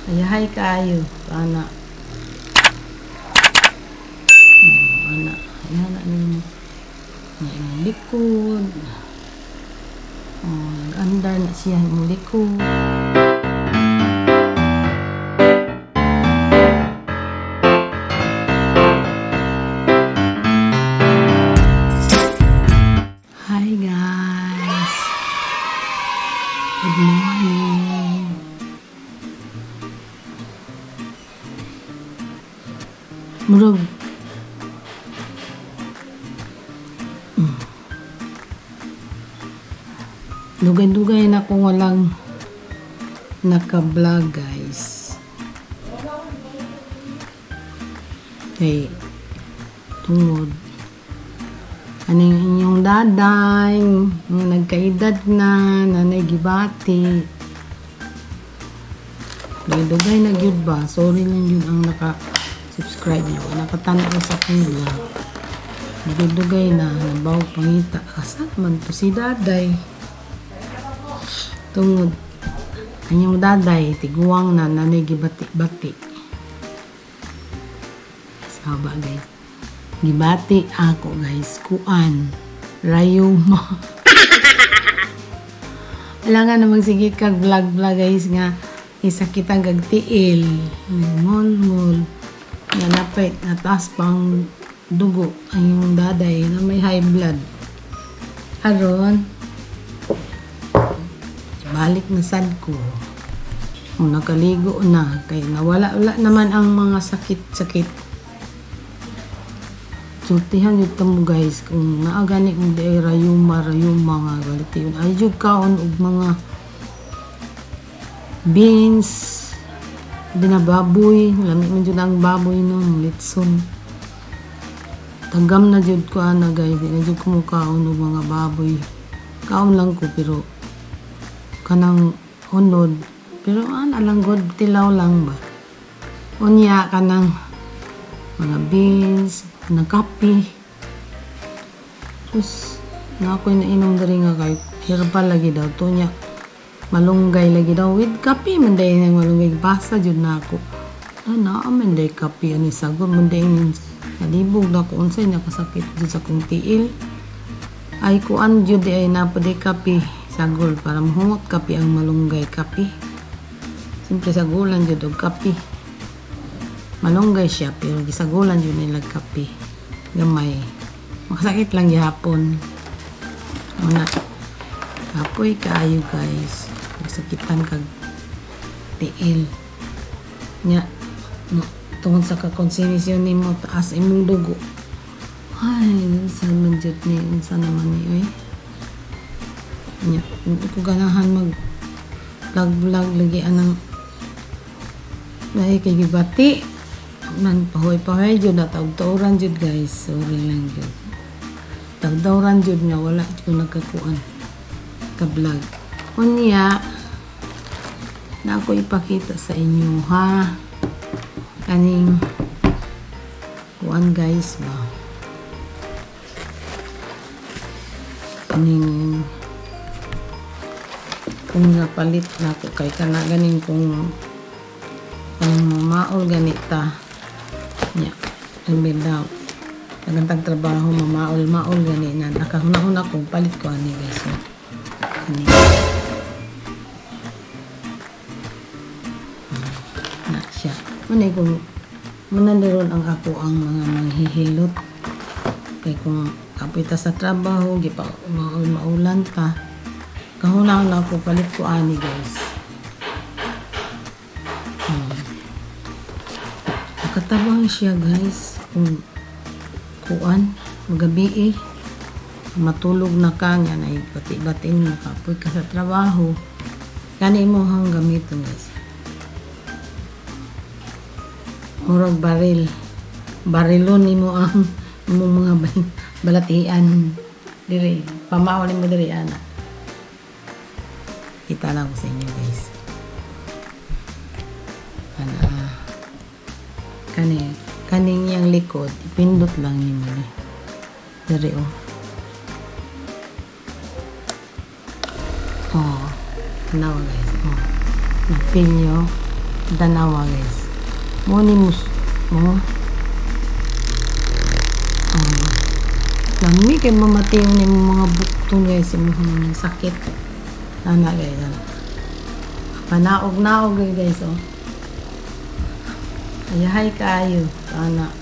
Ayahay kayo. Ana. Ana. Ayan na ninyo. Ang likod. Nag-andar na siya yung likod. Hi guys. Good morning. Murag dugay-dugay na kung walang naka-vlog guys. Okay. Tungod. Aning inyong daday, yung nagkaedad na, nanay gibati. Dugay na gyud ba? Sorry lang yun ang naka-subscribe nyo. Nakatanak ko sa akong vlog. Dugay na, nabaw pangita. Asa naman to si daday? Tungod. Anyong daday, tiguang na, nanay gibati-bati. Saba guys. Gibati ako guys. Kuan. Rayuma. Alangan na magsige kag vlog-vlog guys nga. Isa kita gagtiil. Mol-mol. Nga napit. Nataas pang dugo. Ang daday na may high blood. Aron. Balik na sad ko. Kung nakaligo na. Kaya nawala naman ang mga sakit-sakit. Sultihan yun mo guys. Kung naagani kung di rayuma nga galit yun. Ay yun kaon og mga beans. Binababoy. Lamig man yun ang baboy nun. Litson. Tagam na yun ko ana guys. Di na yun ko kaon og mga baboy. Kaon lang ko pero kanang unod. Pero alang god tilaw lang ba. Unya kanang mga beans, na kape. Tapos, na ako'y nainom dari nga kay herbal lagi daw. To niya, malunggay lagi daw. With kape, manday nang malunggay. Basa jud na ako. Aman day kape. Ani sagol, manday nalibog na ako. Unsay nakasakit jud sa kong tiil. Ay kuan jud ay napaday kape. Sagol, para mahungot kape ang malunggay kape. Siyempre sagulan jud og kape. Malunggay siya, pero gisagulan yun nila kape. Gamay. Makasakit lang gihapon. Una. Apoy kaayo guys. Masakitan kag tiil. Nya. Tungod sa kakonsumisyon ni mo, taas imong dugo. Ay, saan man dyan ni, saan naman ni, eh. Nya. Hindi ko ganahan mag vlog lagi anang dahil kay gibati. Man pahoy-pahoy jud na tawran jud guys. Sorry lang jud. Tawran jud nga wala jud nagkakuan ka vlog. Unya na ako ipakita sa inyo ha. Kaning kuan guys ba. Kaning kung napalit na ako kay kana ganing kung mamaol ganita nya ang daw nagantang trabaho mamaol gani na nakahuna-huna kong palit ko ani guys so, ani na siya manay kung manandiron ang ako ang mga manghihilot kay kung kapita sa trabaho gipa maulan ta kahuna-huna ko palit ko ani guys. Katabang siya guys kung kuan magabi matulog na ka nga na bati-batin makapoy ka sa trabaho kani mo hang gamiton guys murag barilon nimo ang imong mga balatian diri pamaol mo diri ana kita lang ko sa inyo guys kaning yang likod ipindot lang nimo ni dere oh now guys napinyo Danawa guys. Mo ni mus mo. Lami kay mamati ni mga bukton guys, imong sakit. Ana guys. Panaog-naog guys oh. Ayahay kayo. Ana.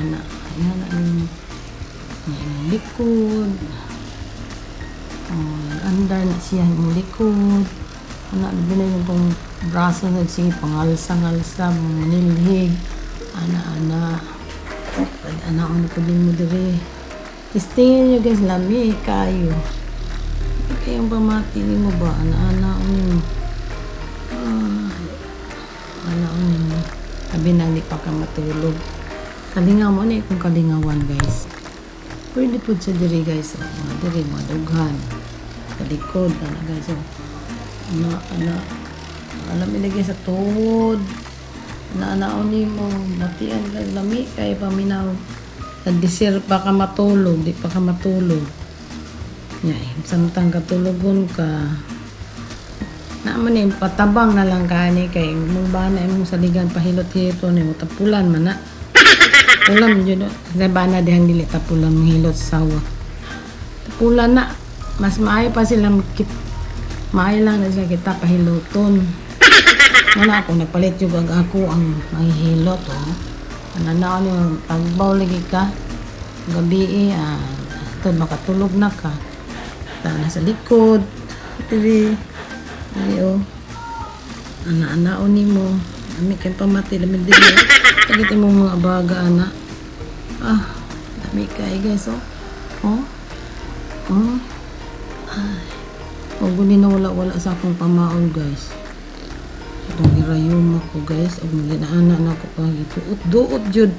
Ana. Ayan ang likod. Andar na siya yung likod. Ana, binay yung itong braso na sige, pangalsa-ngalsa, manilhig. Ana. Ana, ano po din mo dire. Testingin nyo guys, lami kayo. Kayang pamati mo ba? Ana, mo. Ana, mo. Sabi na, hindi pa ka matulog. Kalingaw mo na kung kalingawan guys. Pwede po siya dire guys. Dire, madughan. Kalikod, ana guys. Ana. Alam ilagay sa tuhod. Naanaon ni mo. Matian ka, lami kay paminaw. Nag-desir pa ka matulog. Di pa ka matulog. Samtang katulogon ka. Naman eh, patabang na lang ka ni kay mong bana imong saligan pahilot-hilot ni mo tapulan man na. Ulam yun, bana dihang dili tapulan mong hilot sa sawa. Tapulan na. Mas maayo pa sila maayo lang na sila kita pahiloton. Mana ako nagpalit yung ako ang mahihilot oh. Ananaon yung pagbaw lagi ka gabi ito makatulog na ka nasa likod diri oh. Ananaon ni mo ami kay pamati lamin dili pagit mo mga baga ana dami kay guys oh ay guni na wala sa akong pamaon guys. Itong hirayom ako guys. O maginaana na ako pag ituot-duot jud.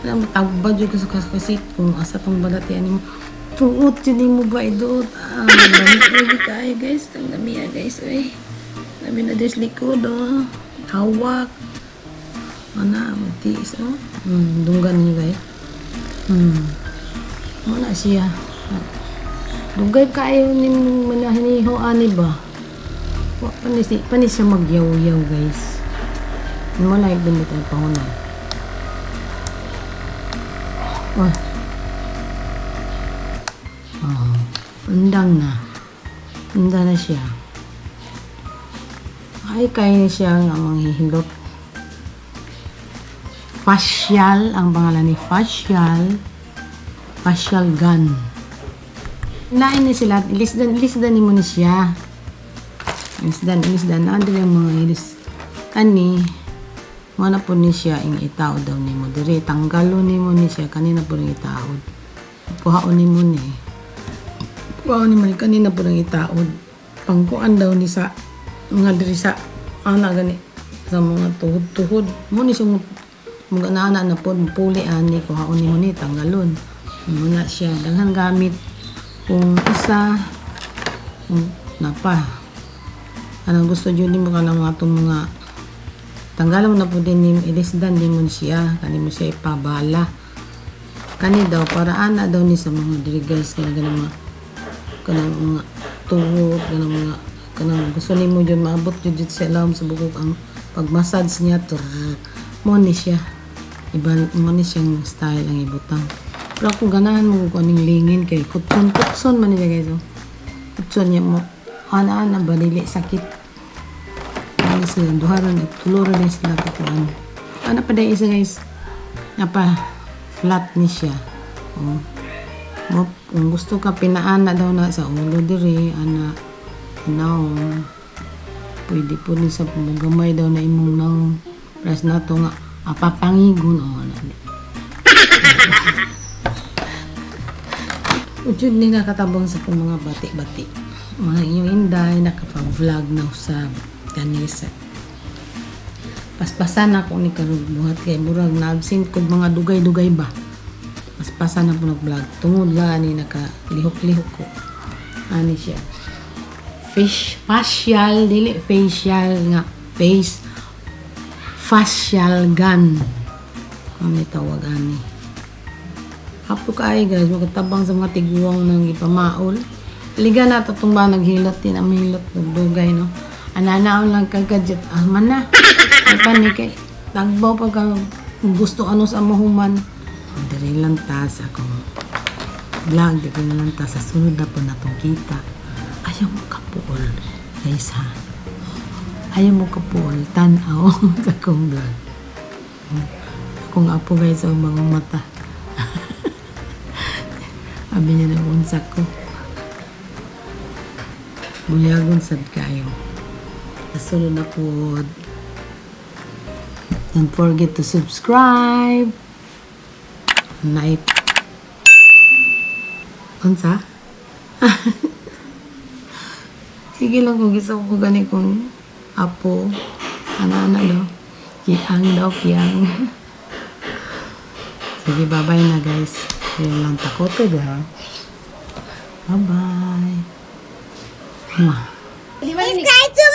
Matagba jud ka sa kasit. Kung asa pang balatian mo. Tuot jud mo ba iduot. Lamit lagi kaya guys. Ang dami guys. Dami na des likod hawak. Ana, magtiis dunggan niyo guys. Wala siya. Dugay kayo ni manahiniho ani ba? Panis siya magyaw-yaw guys. Wala yung dumit ang pangunan. Undang na. Unda na siya. Ay kaya siya nga manghihilot. Facial, ang pangalan ni facial gun. Lain ni sila, ilisdan ni mo ni siya. Ilisdan, ano yung mga ilis. Ani, mana po ni siya, ing itaod daw ni mo. Dire, tanggalo ni mo ni siya, kanina po rin itaod. Puhaon ni mo ni. Puhaon ni mo ni, kanina po rin itaod. Pangkuan daw ni sa, mga diri sa, gani, sa mga tuhod-tuhod. Mo ni siya, mga nana na po, puli ani, puhaon ni mo ni, tanggalon. Muna siya, daghan gamit. Kung isa, napa. Anong gusto dyan mo ka ng mga tanggalan mo na po din ni ilisdan din mo siya. Kani mo siya ipabala. Kani daw, para ana daw ni sa mga diri guys. Kanang mga tuhod, kanang gusto ni mo dyan maabot dyan sa alam sa bukog ang pag-massage niya. Mo ni siya. Iba mo ni siyang style ang ibutang. Pero kung ganahan mo kung anong lingin kay kutson man nila guys. Kutson niya mo. Ana balili sakit. Ano sila duharan at tuluran na sila kakuan. Ano pa dahil isa guys. Napa flat ni siya. Kung gusto ka pinaana daw na sa ulo diri ana pwede po ni sa pumugamay daw na imong nang press na to nga apapangigon Ujud ni nakatabang sa mga bati-bati. Mga inyong inday, nakapag-vlog na sa kanisa. Paspasan ako ni karong buhat kay murag na-absent ko mga dugay-dugay ba. Paspasan na po nag-vlog. Tungod lang ni nakalihok-lihok ko. Ani siya. Facial, dili facial nga. Facial gun. Ano tawag ani. Hapo kaay guys, magkatabang sa mga tiguang ng ipamaol. Liga na itong ba naghilot din ang hilot ng dugay no. Hanaon lang kagadyat. Man na. Ay panik kay. Tagbaw pa ka kung gusto ano sa mahuman. Dari lang ta sa akong vlog. Dari lang ta sa sunod na po natong kita. Ayaw mo kapuol. Guys ha. Ayaw mo kapuol. Tanaw sa akong vlog. Akong apo guys ang mga mata. Sabi niya ng unsak ko. Buyagon sad kayo. Nasunod na po. Don't forget to subscribe. Like. Unsa? Sige lang kung gusto ko gani kong apo. Ana daw. Kiang daw, kiang. Sige, bye-bye na guys. Yun lang takote ha. Bye-bye. Mwah. Subscribe to